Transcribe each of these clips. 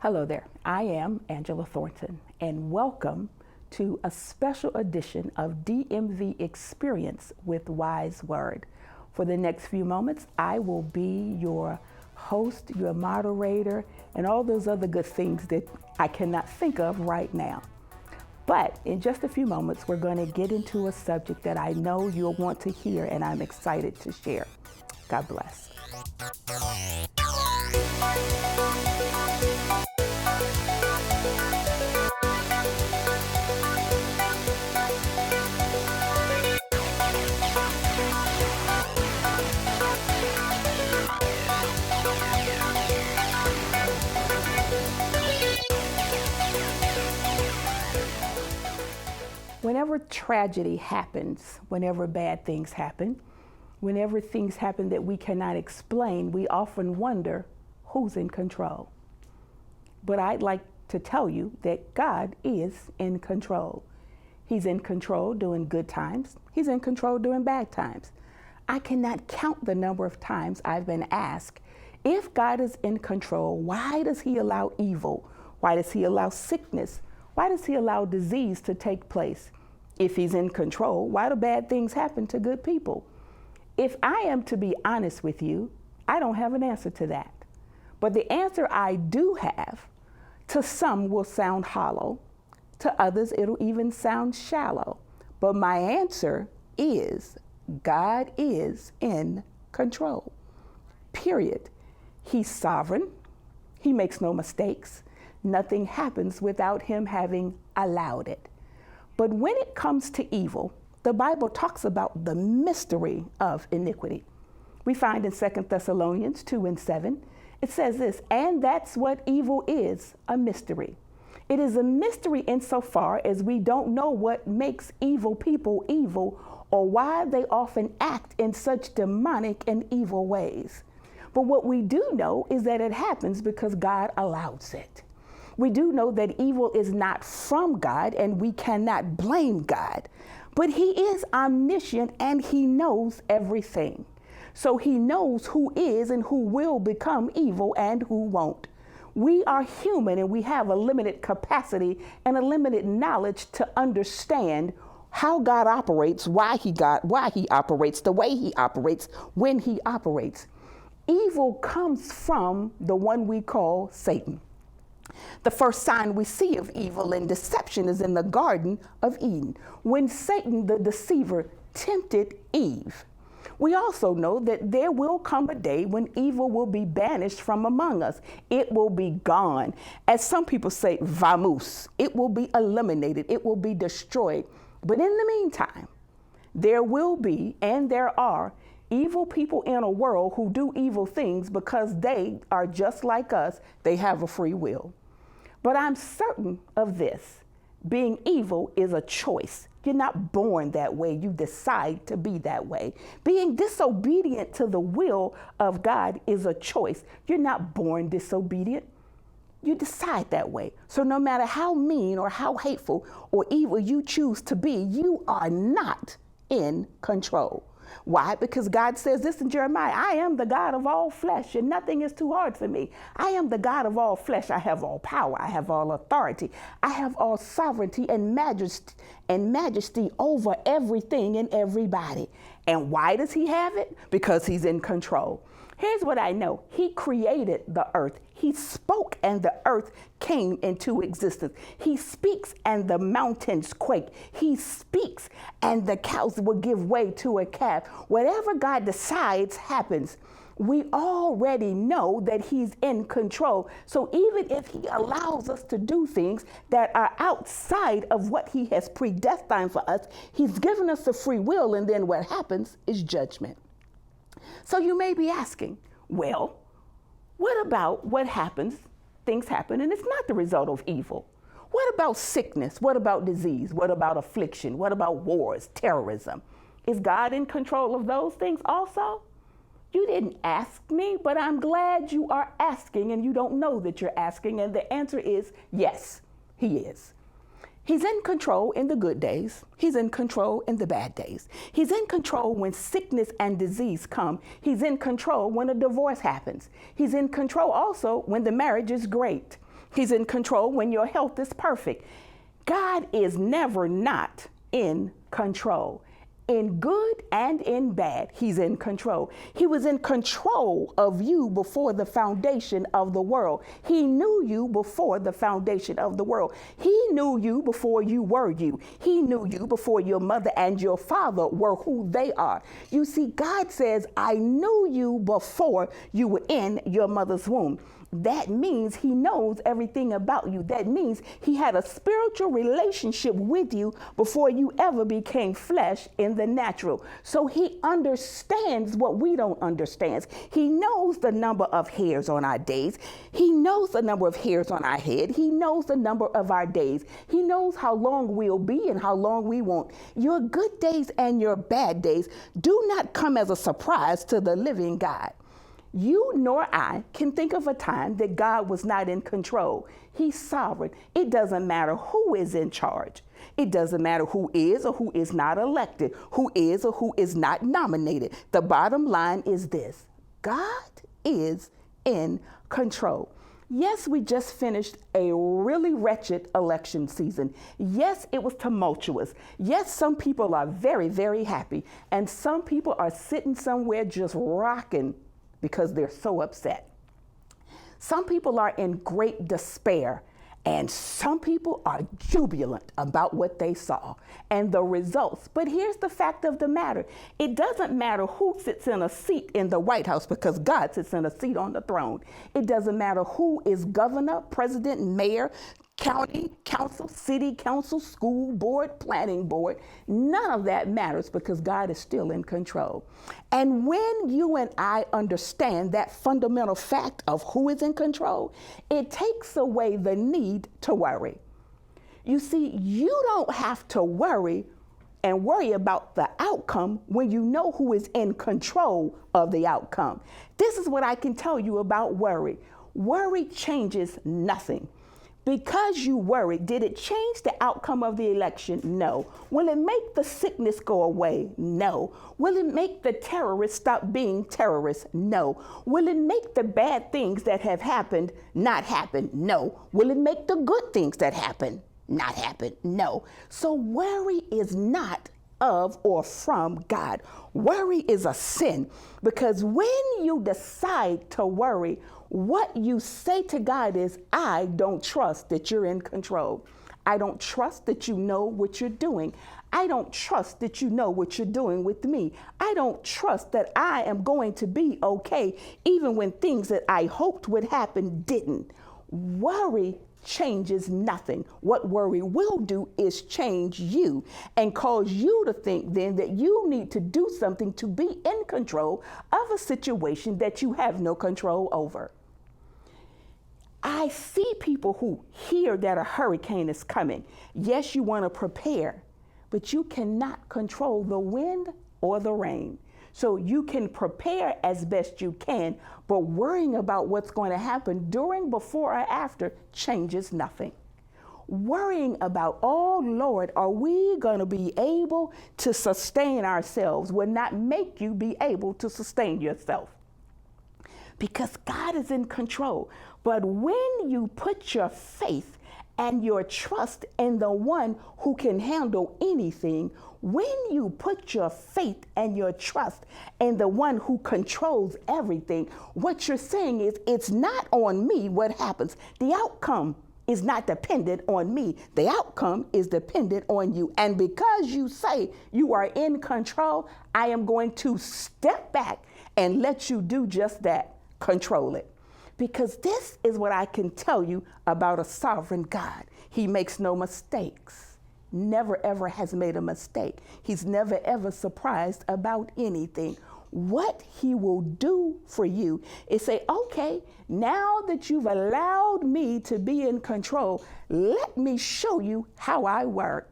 Hello there, I am Angela Thornton, and welcome to a special edition of DMV Experience with Wise Word. For the next few moments, I will be your host, your moderator, and all those other good things that I cannot think of right now. But in just a few moments, we're going to get into a subject that I know you'll want to hear, and I'm excited to share. God bless. Whenever tragedy happens, whenever bad things happen, whenever things happen that we cannot explain, we often wonder who's in control. But I'd like to tell you that God is in control. He's in control during good times. He's in control during bad times. I cannot count the number of times I've been asked, if God is in control, why does he allow evil? Why does he allow sickness? Why does he allow disease to take place? If he's in control, why do bad things happen to good people? If I am to be honest with you, I don't have an answer to that. But the answer I do have, to some will sound hollow, to others it'll even sound shallow. But my answer is God is in control. Period. He's sovereign. He makes no mistakes. Nothing happens without him having allowed it. But when it comes to evil, the Bible talks about the mystery of iniquity. We find in 2 Thessalonians 2:7, it says this, and that's what evil is, a mystery. It is a mystery insofar as we don't know what makes evil people evil or why they often act in such demonic and evil ways. But what we do know is that it happens because God allows it. We do know that evil is not from God and we cannot blame God, but he is omniscient and he knows everything. So he knows who is and who will become evil and who won't. We are human and we have a limited capacity and a limited knowledge to understand how God operates, why he operates the way he operates, when he operates. Evil comes from the one we call Satan. The first sign we see of evil and deception is in the Garden of Eden, when Satan, the deceiver, tempted Eve. We also know that there will come a day when evil will be banished from among us. It will be gone. As some people say, vamoose. It will be eliminated. It will be destroyed. But in the meantime, there will be, and there are, evil people in a world who do evil things because they are just like us. They have a free will. But I'm certain of this. Being evil is a choice. You're not born that way. You decide to be that way. Being disobedient to the will of God is a choice. You're not born disobedient. You decide that way. So no matter how mean or how hateful or evil you choose to be, you are not in control. Why? Because God says this in Jeremiah, I am the God of all flesh and nothing is too hard for me. I am the God of all flesh. I have all power. I have all authority. I have all sovereignty and majesty over everything and everybody. And why does he have it? Because he's in control. Here's what I know. He created the earth. He spoke and the earth came into existence. He speaks and the mountains quake. He speaks and the cows will give way to a calf. Whatever God decides happens. We already know that he's in control. So even if he allows us to do things that are outside of what he has predestined for us, he's given us a free will, and then what happens is judgment. So you may be asking, well, what about what happens? Things happen and it's not the result of evil. What about sickness? What about disease? What about affliction? What about wars, terrorism? Is God in control of those things also? You didn't ask me, but I'm glad you are asking and you don't know that you're asking. And the answer is yes, he is. He's in control in the good days. He's in control in the bad days. He's in control when sickness and disease come. He's in control when a divorce happens. He's in control also when the marriage is great. He's in control when your health is perfect. God is never not in control. In good and in bad, he's in control. He was in control of you before the foundation of the world. He knew you before the foundation of the world. He knew you before you were you. He knew you before your mother and your father were who they are. You see, God says, I knew you before you were in your mother's womb. That means he knows everything about you. That means he had a spiritual relationship with you before you ever became flesh in the natural. So he understands what we don't understand. He knows the number of hairs on our days. He knows the number of hairs on our head. He knows the number of our days. He knows how long we'll be and how long we won't. Your good days and your bad days do not come as a surprise to the living God. You nor I can think of a time that God was not in control. He's sovereign. It doesn't matter who is in charge. It doesn't matter who is or who is not elected, who is or who is not nominated. The bottom line is this: God is in control. Yes, we just finished a really wretched election season. Yes, it was tumultuous. Yes, some people are very, very happy, and some people are sitting somewhere just rocking because they're so upset. Some people are in great despair, and some people are jubilant about what they saw and the results. But here's the fact of the matter. It doesn't matter who sits in a seat in the White House, because God sits in a seat on the throne. It doesn't matter who is governor, president, mayor, county council, city council, school board, planning board. None of that matters, because God is still in control. And when you and I understand that fundamental fact of who is in control, it takes away the need to worry. You see, you don't have to worry about the outcome when you know who is in control of the outcome. This is what I can tell you about worry. Worry changes nothing. Because you worry, did it change the outcome of the election? No. Will it make the sickness go away? No. Will it make the terrorists stop being terrorists? No. Will it make the bad things that have happened not happen? No. Will it make the good things that happen not happen? No. So worry is not of or from God. Worry is a sin, because when you decide to worry, what you say to God is, I don't trust that you're in control. I don't trust that you know what you're doing. I don't trust that you know what you're doing with me. I don't trust that I am going to be okay, even when things that I hoped would happen didn't. Worry changes nothing. What worry will do is change you and cause you to think then that you need to do something to be in control of a situation that you have no control over. I see people who hear that a hurricane is coming. Yes, you want to prepare, but you cannot control the wind or the rain. So you can prepare as best you can, but worrying about what's going to happen during, before, or after changes nothing. Worrying about, oh Lord, are we going to be able to sustain ourselves, will not make you be able to sustain yourself, because God is in control. But when you put your faith and your trust in the one who can handle anything, when you put your faith and your trust in the one who controls everything, what you're saying is, it's not on me what happens. The outcome is not dependent on me. The outcome is dependent on you. And because you say you are in control, I am going to step back and let you do just that, control it. Because this is what I can tell you about a sovereign God. He makes no mistakes. Never ever has made a mistake. He's never ever surprised about anything. What he will do for you is say, okay, now that you've allowed me to be in control, let me show you how I work.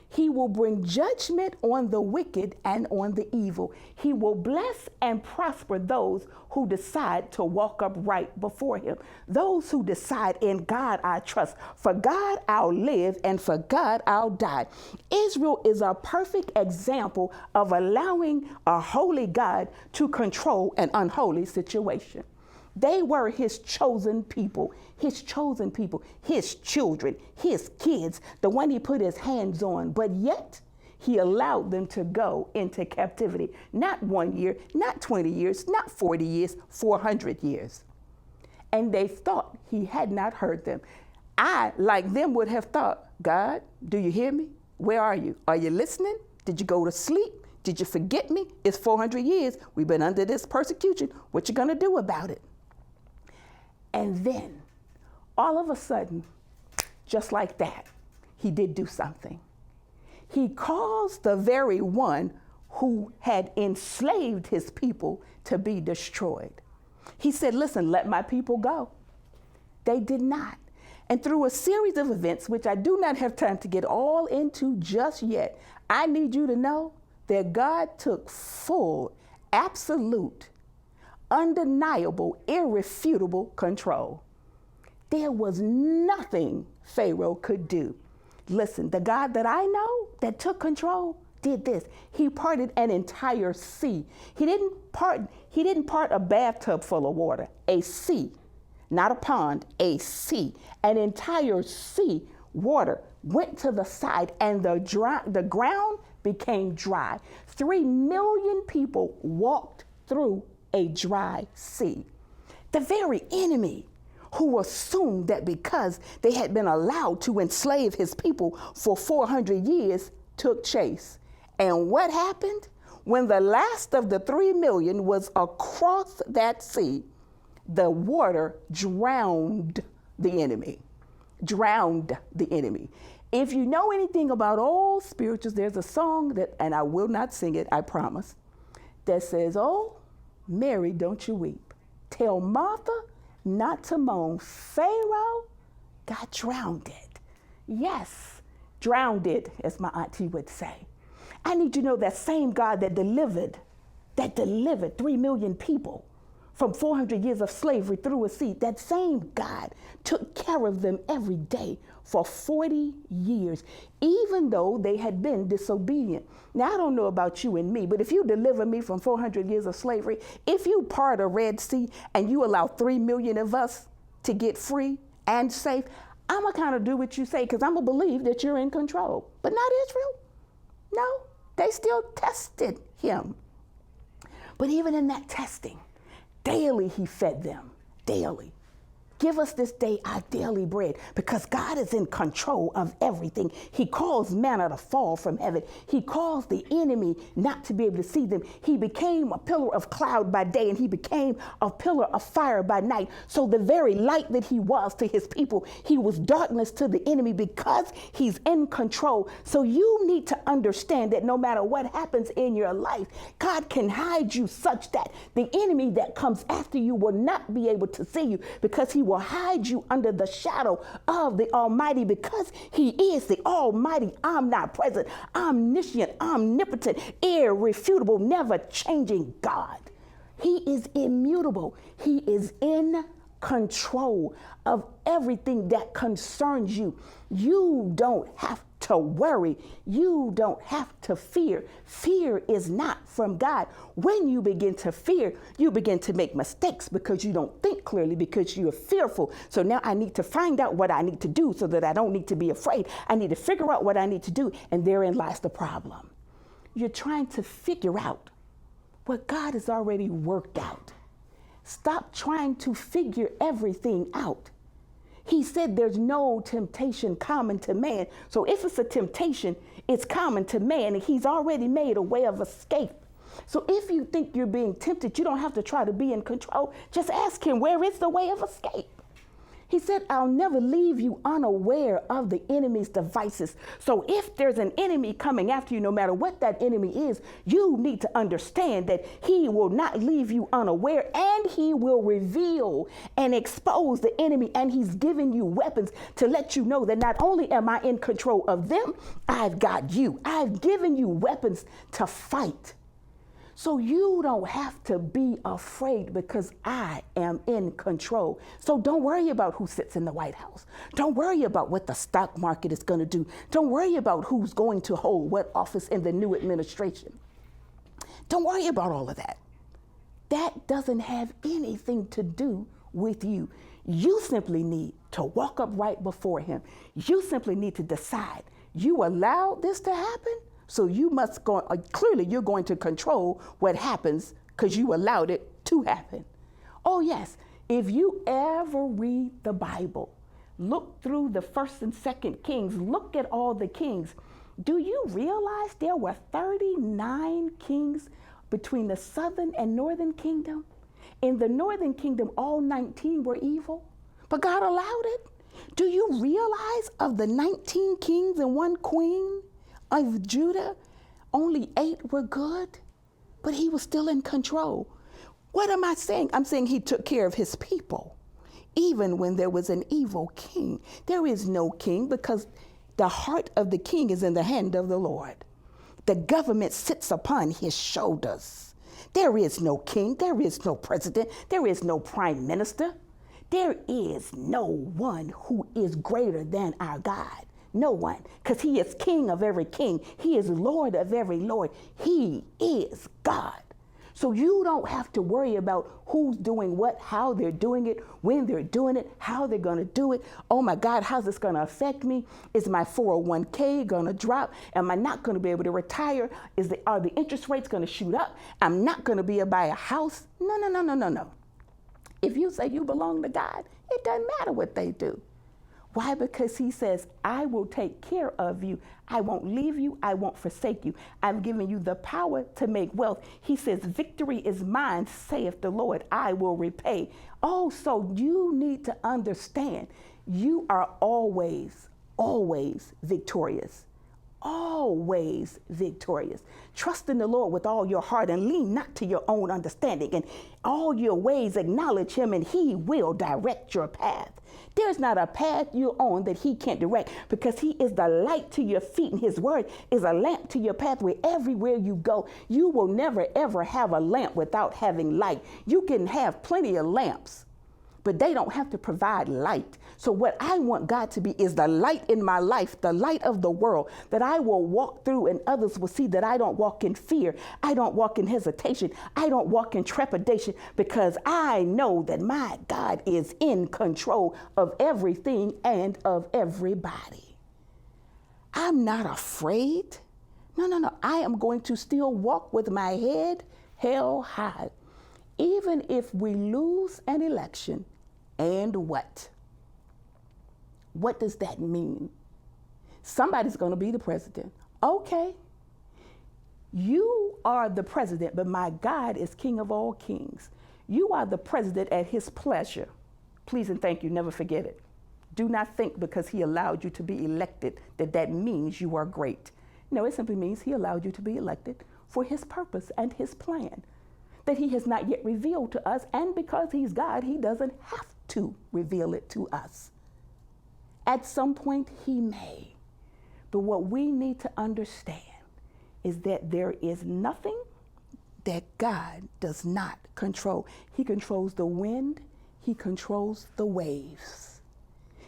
He will bring judgment on the wicked and on the evil. He will bless and prosper those who decide to walk upright before him. Those who decide, in God I trust. For God I'll live, and for God I'll die. Israel is a perfect example of allowing a holy God to control an unholy situation. They were his chosen people, his children, his kids, the one he put his hands on. But yet he allowed them to go into captivity. Not 1 year, not 20 years, not 40 years, 400 years. And they thought he had not heard them. I, like them, would have thought, God, do you hear me? Where are you? Are you listening? Did you go to sleep? Did you forget me? It's 400 years. We've been under this persecution. What you gonna do about it? And then, all of a sudden, just like that, he did do something. He caused the very one who had enslaved his people to be destroyed. He said, listen, let my people go. They did not. And through a series of events, which I do not have time to get all into just yet, I need you to know that God took full, absolute, undeniable, irrefutable control. There was nothing Pharaoh could do. Listen, the God that I know that took control did this. He parted an entire sea. He didn't part a bathtub full of water, a sea, not a pond, a sea. An entire sea, water went to the side and the ground became dry. 3 million people walked through a dry sea. The very enemy who assumed that because they had been allowed to enslave his people for 400 years took chase. And what happened? When the last of the 3 million was across that sea, the water drowned the enemy. Drowned the enemy. If you know anything about all spirituals, there's a song that, and I will not sing it, I promise, that says, oh, Mary, don't you weep. Tell Martha not to moan. Pharaoh got drowned. Yes, drowned, as my auntie would say. I need you to know that same God that delivered 3 million people from 400 years of slavery through a sea, that same God took care of them every day for 40 years, even though they had been disobedient. Now, I don't know about you and me, but if you deliver me from 400 years of slavery, if you part a Red Sea and you allow 3 million of us to get free and safe, I'm going to kind of do what you say, because I'm going to believe that you're in control. But not Israel. No, they still tested him. But even in that testing, daily he fed them, daily. Give us this day our daily bread, because God is in control of everything. He caused manna to fall from heaven. He caused the enemy not to be able to see them. He became a pillar of cloud by day, and he became a pillar of fire by night. So the very light that he was to his people, he was darkness to the enemy, because he's in control. So you need to understand that no matter what happens in your life, God can hide you such that the enemy that comes after you will not be able to see you, because he will hide you under the shadow of the Almighty, because he is the Almighty, omnipresent, omniscient, omnipotent, irrefutable, never changing God. He is immutable. He is in control of everything that concerns you. You don't have to worry. You don't have to fear. Fear is not from God. When you begin to fear, you begin to make mistakes, because you don't think clearly, because you're fearful. So now I need to find out what I need to do so that I don't need to be afraid. I need to figure out what I need to do. And therein lies the problem. You're trying to figure out what God has already worked out. Stop trying to figure everything out. He said there's no temptation common to man. So if it's a temptation, it's common to man, and he's already made a way of escape. So if you think you're being tempted, you don't have to try to be in control. Just ask him, where is the way of escape? He said, I'll never leave you unaware of the enemy's devices. So if there's an enemy coming after you, no matter what that enemy is, you need to understand that he will not leave you unaware, and he will reveal and expose the enemy. And he's giving you weapons to let you know that not only am I in control of them, I've got you. I've given you weapons to fight. So you don't have to be afraid, because I am in control. So don't worry about who sits in the White House. Don't worry about what the stock market is going to do. Don't worry about who's going to hold what office in the new administration. Don't worry about all of that. That doesn't have anything to do with you. You simply need to walk up right before him. You simply need to decide, you allowed this to happen, so you must go, clearly you're going to control what happens because you allowed it to happen. Oh yes, if you ever read the Bible, look through the 1st and 2nd Kings, look at all the kings. Do you realize there were 39 kings between the southern and northern kingdom? In the northern kingdom, all 19 were evil, but God allowed it. Do you realize of the 19 kings and 1 queen of Judah, only 8 were good, but he was still in control? What am I saying? I'm saying he took care of his people, even when there was an evil king. There is no king because the heart of the king is in the hand of the Lord. The government sits upon his shoulders. There is no king, there is no president, there is no prime minister. There is no one who is greater than our God. No one, because he is king of every king. He is Lord of every Lord. He is God. So you don't have to worry about who's doing what, how they're doing it, when they're doing it, how they're going to do it. Oh my God, how's this going to affect me? Is my 401k going to drop? Am I not going to be able to retire? Are the interest rates going to shoot up? I'm not going to be able to buy a house. No. If you say you belong to God, it doesn't matter what they do. Why? Because he says, I will take care of you. I won't leave you. I won't forsake you. I've given you the power to make wealth. He says, victory is mine, saith the Lord. I will repay. Oh, so you need to understand, you are always, always victorious. Always victorious. Trust in the Lord with all your heart and lean not to your own understanding. And all your ways acknowledge him and he will direct your path. There's not a path you're on that he can't direct because he is the light to your feet and his word is a lamp to your pathway. Everywhere you go, you will never ever have a lamp without having light. You can have plenty of lamps, but they don't have to provide light. So what I want God to be is the light in my life, the light of the world, that I will walk through and others will see that I don't walk in fear. I don't walk in hesitation. I don't walk in trepidation because I know that my God is in control of everything and of everybody. I'm not afraid. No. I am going to still walk with my head held high. Even if we lose an election, and what? What does that mean? Somebody's going to be the president. Okay. You are the president, but my God is King of all kings. You are the president at his pleasure. Please and thank you. Never forget it. Do not think because he allowed you to be elected that means you are great. No, it simply means he allowed you to be elected for his purpose and his plan that he has not yet revealed to us. And because he's God, he doesn't have to reveal it to us. At some point he may. But what we need to understand is that there is nothing that God does not control. He controls the wind. He controls the waves.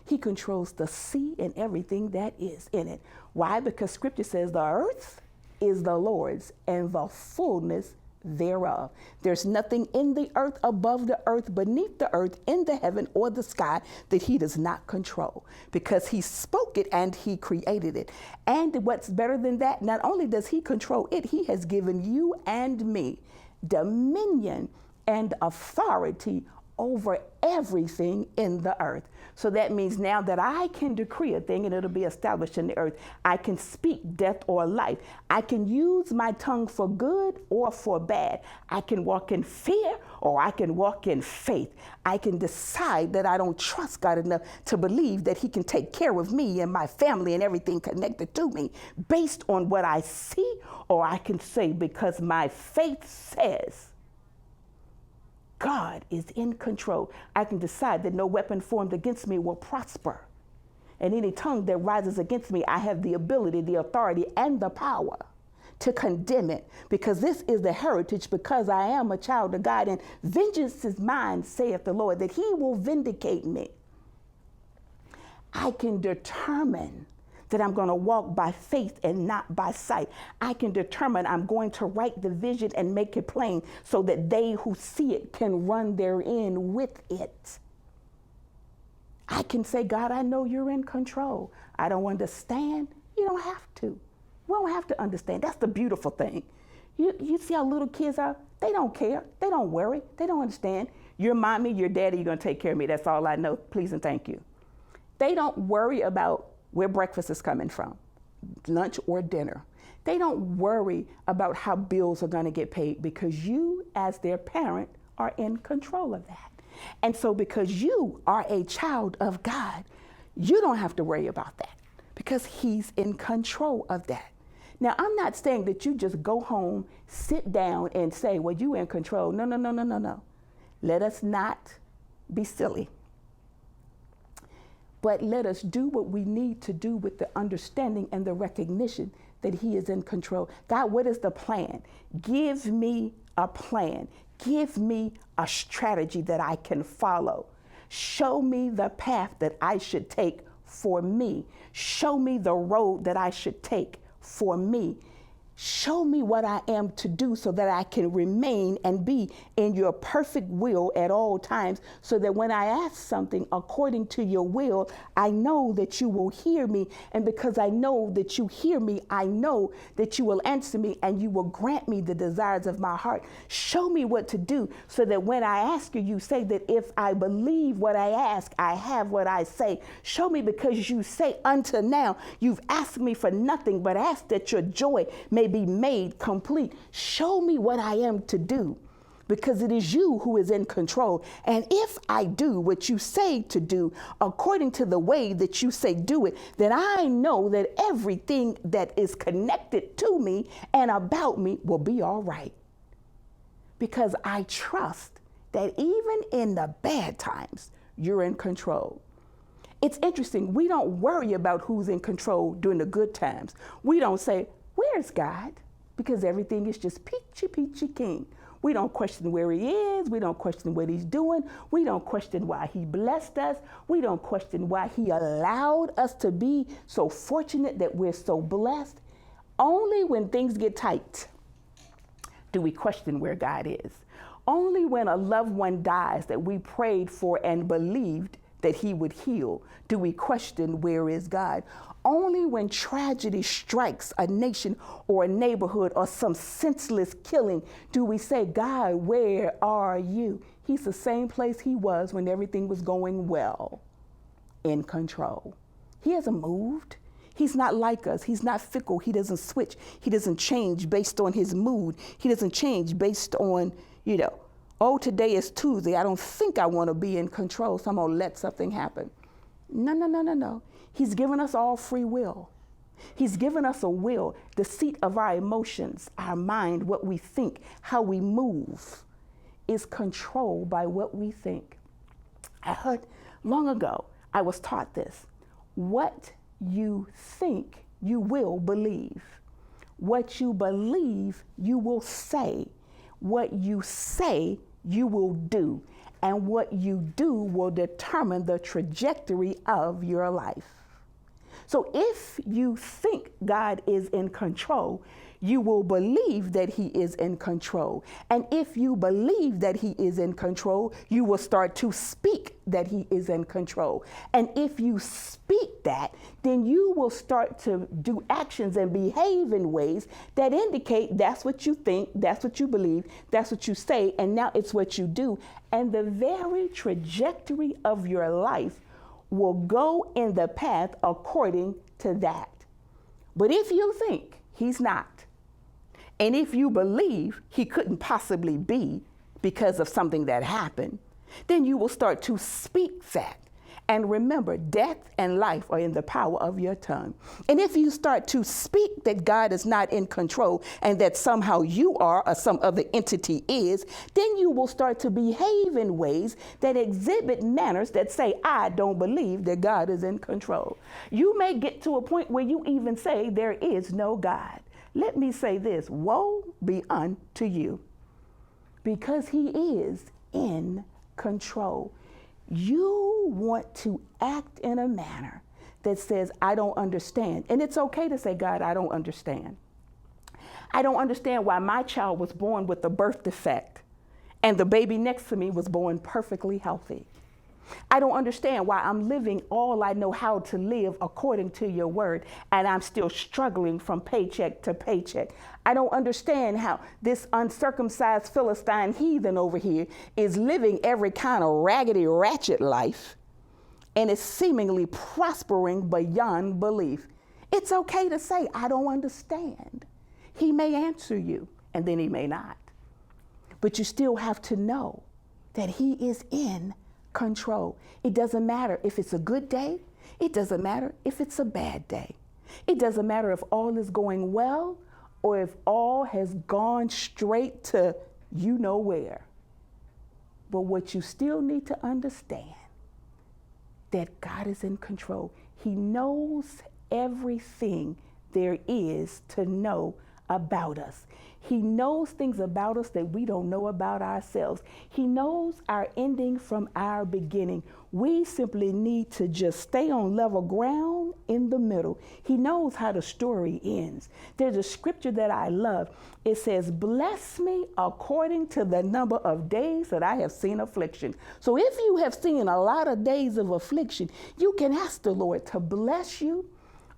He controls the sea and everything that is in it. Why? Because scripture says the earth is the Lord's and the fullness thereof. There's nothing in the earth, above the earth, beneath the earth, in the heaven or the sky that he does not control because he spoke it and he created it. And what's better than that, not only does he control it, he has given you and me dominion and authority over everything in the earth. So that means now that I can decree a thing and it'll be established in the earth. I can speak death or life. I can use my tongue for good or for bad. I can walk in fear or I can walk in faith. I can decide that I don't trust God enough to believe that he can take care of me and my family and everything connected to me based on what I see, or I can say because my faith says God is in control. I can decide that no weapon formed against me will prosper. And any tongue that rises against me, I have the ability, the authority, and the power to condemn it. Because this is the heritage, because I am a child of God. And vengeance is mine, saith the Lord, that he will vindicate me. I can determine that I'm going to walk by faith and not by sight. I can determine I'm going to write the vision and make it plain so that they who see it can run therein with it. I can say, God, I know you're in control. I don't understand. You don't have to. We don't have to understand. That's the beautiful thing. You see how little kids are? They don't care. They don't worry. They don't understand. Your mommy, your daddy, you're going to take care of me. That's all I know. Please and thank you. They don't worry about where breakfast is coming from, lunch or dinner. They don't worry about how bills are going to get paid because you, as their parent, are in control of that. And so because you are a child of God, you don't have to worry about that because he's in control of that. Now, I'm not saying that you just go home, sit down and say, well, you in control. No, no, no, no, no, no. Let us not be silly. But let us do what we need to do with the understanding and the recognition that he is in control. God, what is the plan? Give me a plan. Give me a strategy that I can follow. Show me the path that I should take for me. Show me the road that I should take for me. Show me what I am to do so that I can remain and be in your perfect will at all times, so that when I ask something according to your will, I know that you will hear me. And because I know that you hear me, I know that you will answer me and you will grant me the desires of my heart. Show me what to do so that when I ask you, you say that if I believe what I ask, I have what I say. Show me, because you say until now, you've asked me for nothing, but ask that your joy may be made complete. Show me what I am to do, because it is you who is in control. And if I do what you say to do according to the way that you say do it, then I know that everything that is connected to me and about me will be all right. Because I trust that even in the bad times, you're in control. It's interesting. We don't worry about who's in control during the good times. We don't say, where's God? Because everything is just peachy, peachy keen. We don't question where he is. We don't question what he's doing. We don't question why he blessed us. We don't question why he allowed us to be so fortunate that we're so blessed. Only when things get tight do we question where God is. Only when a loved one dies that we prayed for and believed that he would heal do we question where is God. Only when tragedy strikes a nation or a neighborhood or some senseless killing do we say, God, where are you? He's the same place he was when everything was going well, in control. He hasn't moved. He's not like us. He's not fickle. He doesn't switch. He doesn't change based on his mood. He doesn't change based on, oh, today is Tuesday. I don't think I want to be in control, so I'm going to let something happen. No, no, no, no, no. He's given us all free will. He's given us a will, the seat of our emotions, our mind, what we think, how we move is controlled by what we think. I heard long ago, I was taught this. What you think, you will believe. What you believe, you will say. What you say, you will do. And what you do will determine the trajectory of your life. So if you think God is in control, you will believe that he is in control. And if you believe that he is in control, you will start to speak that he is in control. And if you speak that, then you will start to do actions and behave in ways that indicate that's what you think, that's what you believe, that's what you say, and now it's what you do. And the very trajectory of your life will go in the path according to that. But if you think he's not, and if you believe he couldn't possibly be because of something that happened, then you will start to speak that. And remember, death and life are in the power of your tongue. And if you start to speak that God is not in control and that somehow you are or some other entity is, then you will start to behave in ways that exhibit manners that say, I don't believe that God is in control. You may get to a point where you even say there is no God. Let me say this, woe be unto you, because he is in control. You want to act in a manner that says, I don't understand. And it's okay to say, God, I don't understand. I don't understand why my child was born with a birth defect and the baby next to me was born perfectly healthy. I don't understand why I'm living all I know how to live according to your word, and I'm still struggling from paycheck to paycheck. I don't understand how this uncircumcised Philistine heathen over here is living every kind of raggedy, ratchet life and is seemingly prospering beyond belief. It's okay to say, I don't understand. He may answer you, and then he may not. But you still have to know that he is in control. It doesn't matter if it's a good day. It doesn't matter if it's a bad day. It doesn't matter if all is going well or if all has gone straight to you know where. But what you still need to understand, that God is in control. He knows everything there is to know about us. He knows things about us that we don't know about ourselves. He knows our ending from our beginning. We simply need to just stay on level ground in the middle. He knows how the story ends. There's a scripture that I love. It says, bless me according to the number of days that I have seen affliction. So if you have seen a lot of days of affliction, you can ask the Lord to bless you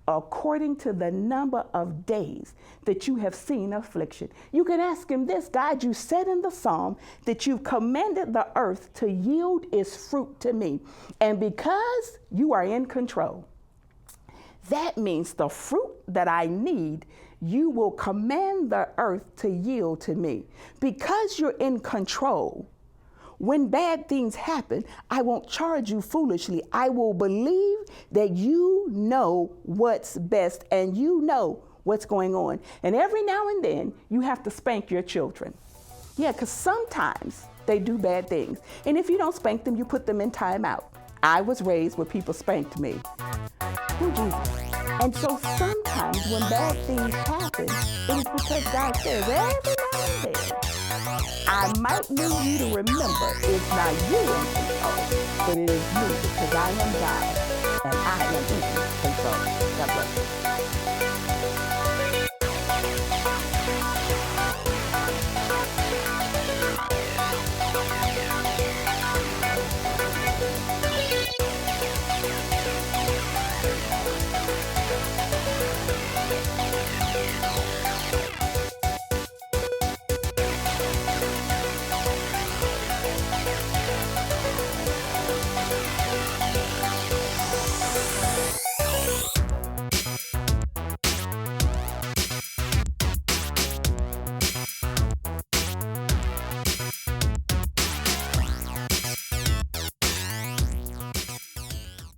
according to the number of days that you have seen affliction. You can ask him this, God, you said in the Psalm that you've commanded the earth to yield its fruit to me. And because you are in control, that means the fruit that I need, you will command the earth to yield to me. Because you're in control, when bad things happen, I won't charge you foolishly. I will believe that you know what's best and you know what's going on. And every now and then, you have to spank your children. Yeah, because sometimes they do bad things. And if you don't spank them, you put them in timeout. I was raised where people spanked me. Oh, Jesus. And so sometimes when bad things happen, it is because God says every now and then, I might need you to remember it's not you in control, but it is me, because I am God and I am in control. God bless you.